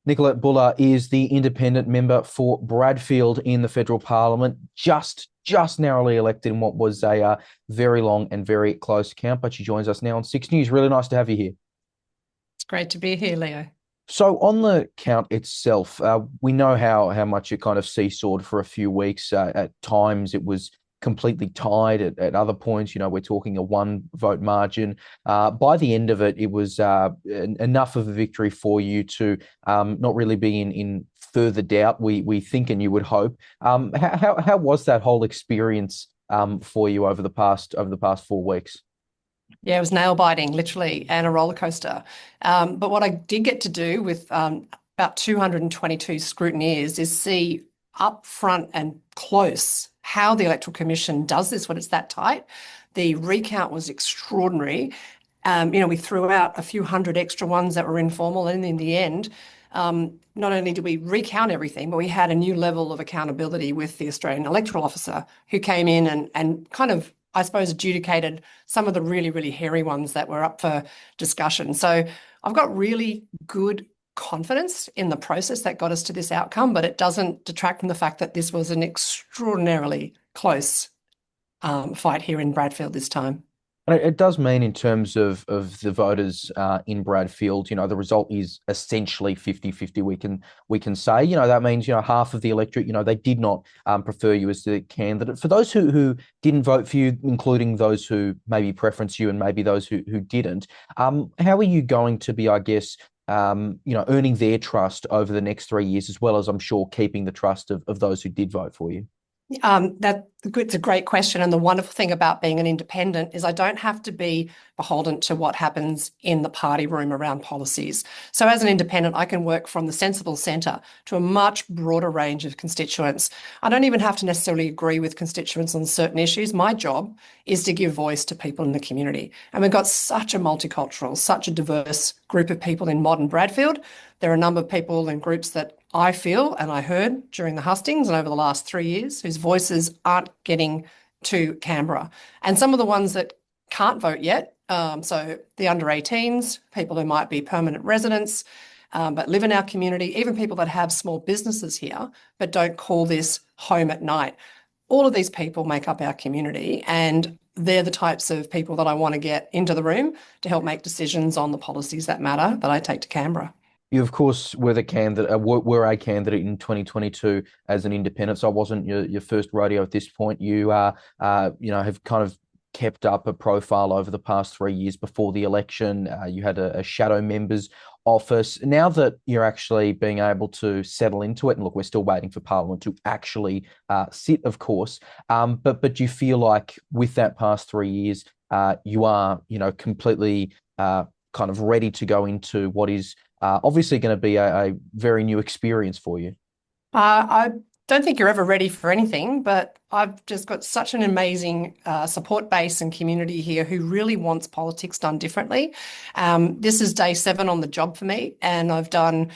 Nicolette Boele is the independent member for Bradfield in the federal parliament, just narrowly elected in what was a very long and very close count. But she joins us now on Six News. Really nice to have you here. It's great to be here, Leo. So on the count itself, we know how much it kind of seesawed for a few weeks. At times, it was completely tied. At other points, we're talking a one vote margin. By the end of it, it was enough of a victory for you to not really be in further doubt. We think and you would hope. How was that whole experience for you over the past 4 weeks? Yeah, it was nail biting, literally, and a roller coaster. But what I did get to do with about 222 scrutineers is see up front and close how the Electoral Commission does this when it's that tight. The recount was extraordinary. We threw out a few hundred extra ones that were informal, and in the end, not only did we recount everything, but we had a new level of accountability with the Australian Electoral Officer who came in and kind of, I suppose, adjudicated some of the really, really hairy ones that were up for discussion. So I've got really good confidence in the process that got us to this outcome, but it doesn't detract from the fact that this was an extraordinarily close fight here in Bradfield this time. And it does mean in terms of the voters in Bradfield, the result is essentially 50-50. We can say, that means, half of the electorate, they did not prefer you as the candidate. For those who didn't vote for you, including those who maybe preference you and maybe those who didn't, how are you going to be, I guess, earning their trust over the next 3 years, as well as, I'm sure, keeping the trust of those who did vote for you? It's a great question. And the wonderful thing about being an independent is I don't have to be beholden to what happens in the party room around policies. So as an independent, I can work from the sensible centre to a much broader range of constituents. I don't even have to necessarily agree with constituents on certain issues. My job is to give voice to people in the community. And we've got such a multicultural, such a diverse group of people in modern Bradfield. There are a number of people and groups that I feel and I heard during the hustings and over the last 3 years whose voices aren't getting to Canberra. And some of the ones that can't vote yet, so the under 18s, people who might be permanent residents, but live in our community, even people that have small businesses here, but don't call this home at night. All of these people make up our community, and they're the types of people that I want to get into the room to help make decisions on the policies that matter that I take to Canberra. You, of course, were were a candidate in 2022 as an independent. So I wasn't your first rodeo at this point. You have kind of kept up a profile over the past 3 years before the election. You had a shadow member's office. Now that you're actually being able to settle into it, and look, we're still waiting for Parliament to actually sit, of course. But do you feel like with that past 3 years, you are, completely kind of ready to go into what is obviously going to be a very new experience for you? I don't think you're ever ready for anything, but I've just got such an amazing support base and community here who really wants politics done differently. This is day 7 on the job for me, and I've done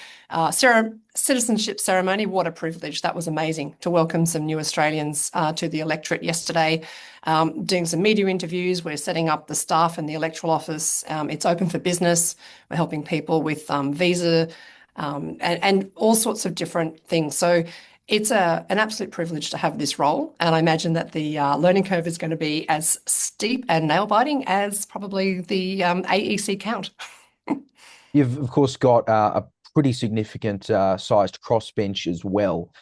citizenship ceremony. What a privilege. That was amazing to welcome some new Australians to the electorate yesterday. Doing some media interviews. We're setting up the staff in the electoral office. It's open for business. We're helping people with visa and all sorts of different things. So it's an absolute privilege to have this role. And I imagine that the learning curve is going to be as steep and nail-biting as probably the AEC count. You've, of course, got a pretty significant sized crossbench as well,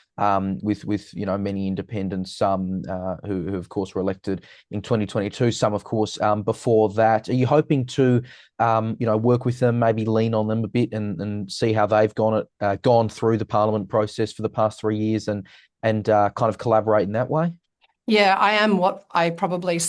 with many independents, some who of course were elected in 2022, some of course before that. Are you hoping to work with them, maybe lean on them a bit and see how they've gone through the Parliament process for the past 3 years and kind of collaborate in that way? Yeah, I am what I probably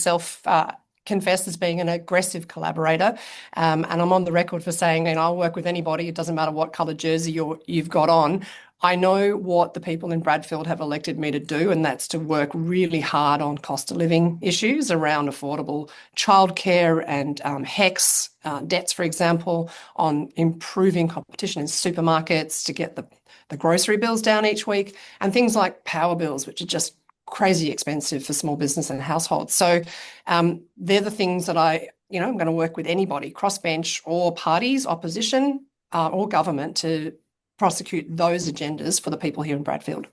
confess as being an aggressive collaborator. And I'm on the record for saying, I'll work with anybody. It doesn't matter what colour jersey you've got on. I know what the people in Bradfield have elected me to do, and that's to work really hard on cost of living issues around affordable childcare and HECS debts, for example, on improving competition in supermarkets to get the grocery bills down each week, and things like power bills, which are just crazy expensive for small business and households. So they're the things that I'm going to work with anybody, crossbench or parties, opposition or government, to prosecute those agendas for the people here in Bradfield.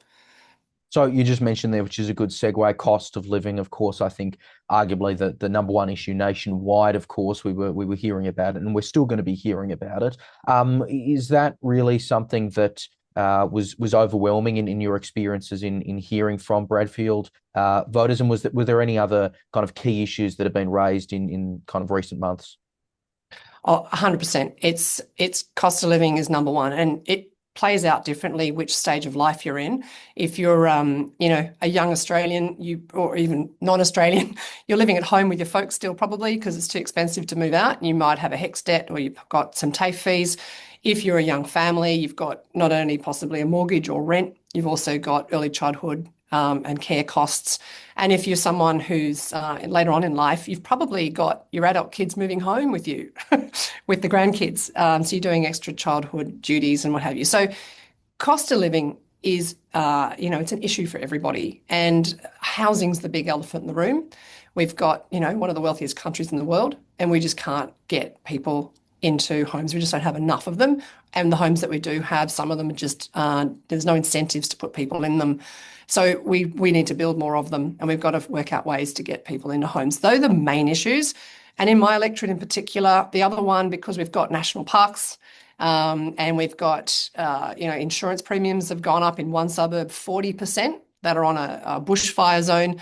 So you just mentioned there, which is a good segue, cost of living. Of course, I think arguably the number one issue nationwide. Of course, we were hearing about it, and we're still going to be hearing about it. Is that really something that was overwhelming in your experiences in hearing from Bradfield voters? And were there any other kind of key issues that have been raised in kind of recent months? Oh, 100%. It's cost of living is number one, and it plays out differently which stage of life you're in. If you're, a young Australian, or even non-Australian, you're living at home with your folks still probably because it's too expensive to move out. You might have a HECS debt or you've got some TAFE fees. If you're a young family, you've got not only possibly a mortgage or rent, you've also got early childhood and care costs. And if you're someone who's later on in life, you've probably got your adult kids moving home with you, with the grandkids. So you're doing extra childhood duties and what have you. So cost of living is, it's an issue for everybody. And housing's the big elephant in the room. We've got, one of the wealthiest countries in the world, and we just can't get people into homes. We just don't have enough of them. And the homes that we do have, some of them are just, there's no incentives to put people in them. So we need to build more of them, and we've got to work out ways to get people into homes. Those are the main issues. And in my electorate in particular, the other one, because we've got national parks and we've got, insurance premiums have gone up in one suburb 40% that are on a bushfire zone.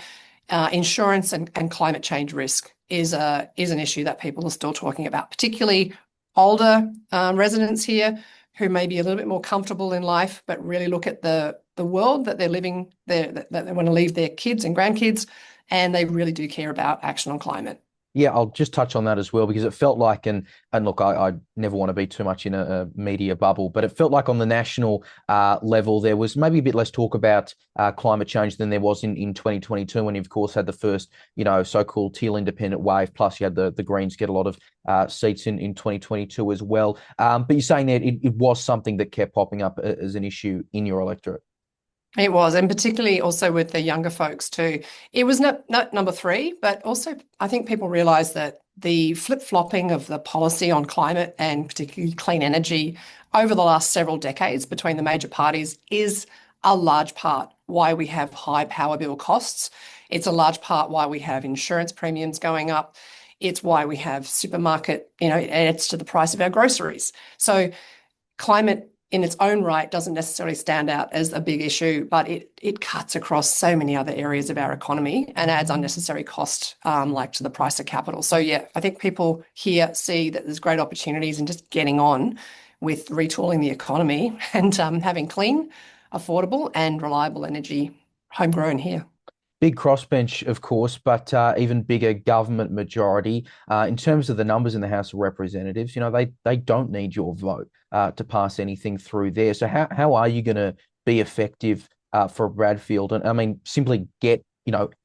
Insurance and climate change risk is an issue that people are still talking about, particularly older residents here who may be a little bit more comfortable in life, but really look at the world that they're living there, that they want to leave their kids and grandkids, and they really do care about action on climate. Yeah, I'll just touch on that as well, because it felt like, and look, I never want to be too much in a media bubble, but it felt like on the national level, there was maybe a bit less talk about climate change than there was in 2022, when you, of course, had the first, so-called teal independent wave, plus you had the Greens get a lot of seats in 2022 as well. But you're saying that it was something that kept popping up as an issue in your electorate. It was, and particularly also with the younger folks too. It was not number three, but also I think people realise that the flip-flopping of the policy on climate and particularly clean energy over the last several decades between the major parties is a large part why we have high power bill costs. It's a large part why we have insurance premiums going up. It's why we have supermarket, it adds to the price of our groceries. So climate in its own right doesn't necessarily stand out as a big issue, but it cuts across so many other areas of our economy and adds unnecessary cost, like to the price of capital. So yeah, I think people here see that there's great opportunities in just getting on with retooling the economy and having clean, affordable and reliable energy homegrown here. Big crossbench, of course, but even bigger government majority. In terms of the numbers in the House of Representatives, they don't need your vote to pass anything through there. So how are you going to be effective for Bradfield? And I mean, simply get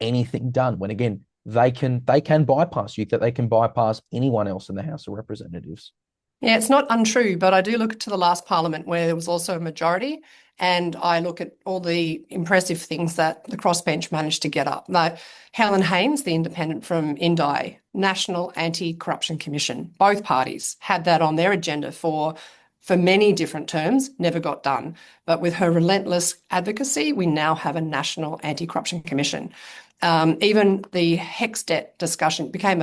anything done when, again, they can bypass you, that they can bypass anyone else in the House of Representatives. Yeah, it's not untrue, but I do look to the last parliament where there was also a majority, and I look at all the impressive things that the crossbench managed to get up. Now, Helen Haines, the independent from Indi, National Anti-Corruption Commission, both parties had that on their agenda for many different terms, never got done. But with her relentless advocacy, we now have a National Anti-Corruption Commission. Even the HECS debt discussion became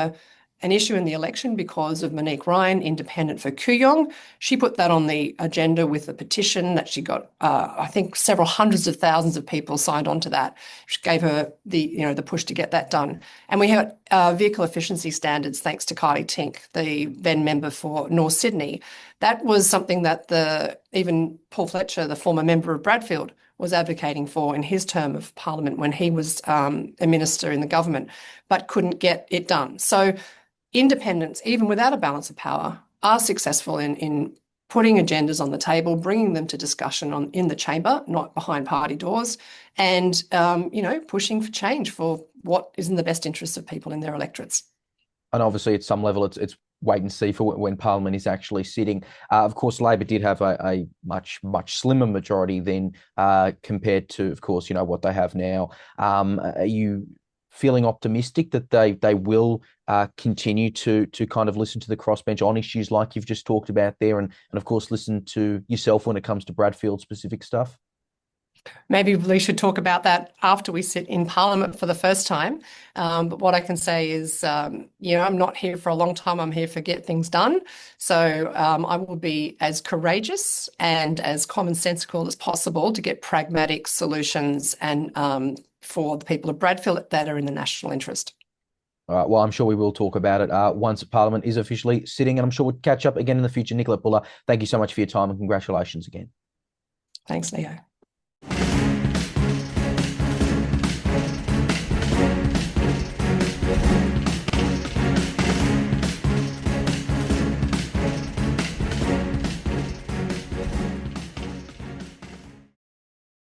an issue in the election because of Monique Ryan, independent for Kooyong. She put that on the agenda with a petition that she got, I think, several hundreds of thousands of people signed on to that, which gave her the push to get that done. And we had vehicle efficiency standards, thanks to Kylie Tink, the then member for North Sydney. That was something that even Paul Fletcher, the former member of Bradfield, was advocating for in his term of parliament when he was a minister in the government, but couldn't get it done. So independents, even without a balance of power, are successful in putting agendas on the table, bringing them to discussion in the chamber, not behind party doors, and pushing for change for what is in the best interests of people in their electorates. And obviously, at some level, it's wait and see for when Parliament is actually sitting. Of course, Labor did have a much slimmer majority than compared to, of course, what they have now. Are you feeling optimistic that they will continue to kind of listen to the crossbench on issues like you've just talked about there, and of course listen to yourself when it comes to Bradfield specific stuff? Maybe we should talk about that after we sit in Parliament for the first time. But what I can say is, I'm not here for a long time. I'm here for get things done. So I will be as courageous and as commonsensical as possible to get pragmatic solutions and for the people of Bradfield that are in the national interest. All right, well, I'm sure we will talk about it once Parliament is officially sitting, and I'm sure we'll catch up again in the future. Nicolette Boele, thank you so much for your time and congratulations again. Thanks, Leo.